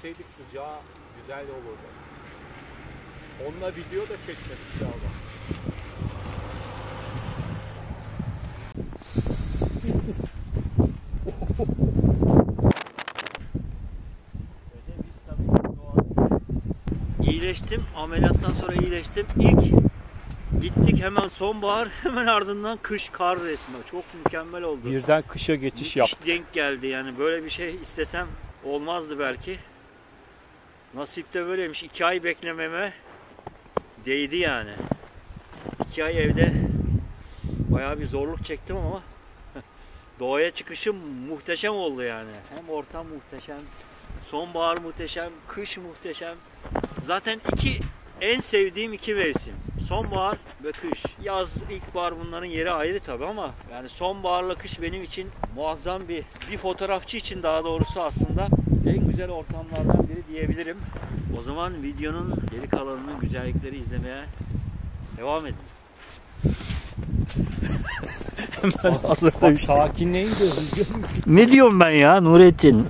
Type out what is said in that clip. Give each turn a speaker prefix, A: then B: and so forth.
A: gitseydik sıcağı güzel olurdu. Onunla video da çekmedik galiba.
B: İyileştim. Ameliyattan sonra iyileştim. İlk gittik hemen sonbahar, hemen ardından kış, kar resmi. Çok mükemmel oldu.
A: Birden kışa geçiş yaptık.
B: Denk geldi yani. Böyle bir şey istesem olmazdı belki. Nasip de böyleymiş. 2 ay beklememe değdi yani. 2 ay evde bayağı bir zorluk çektim ama doğaya çıkışım muhteşem oldu yani. Hem ortam muhteşem, sonbahar muhteşem, kış muhteşem. Zaten en sevdiğim 2 mevsim. Sonbahar ve kış. Yaz, ilkbahar bunların yeri ayrı tabi ama yani sonbaharla kış benim için muazzam bir fotoğrafçı için daha doğrusu aslında en güzel ortamlardan biri diyebilirim. O zaman videonun geri kalanını, güzellikleri izlemeye devam edin.
A: Bak sakinleyin de.
B: Ne diyorum ben ya Nurettin?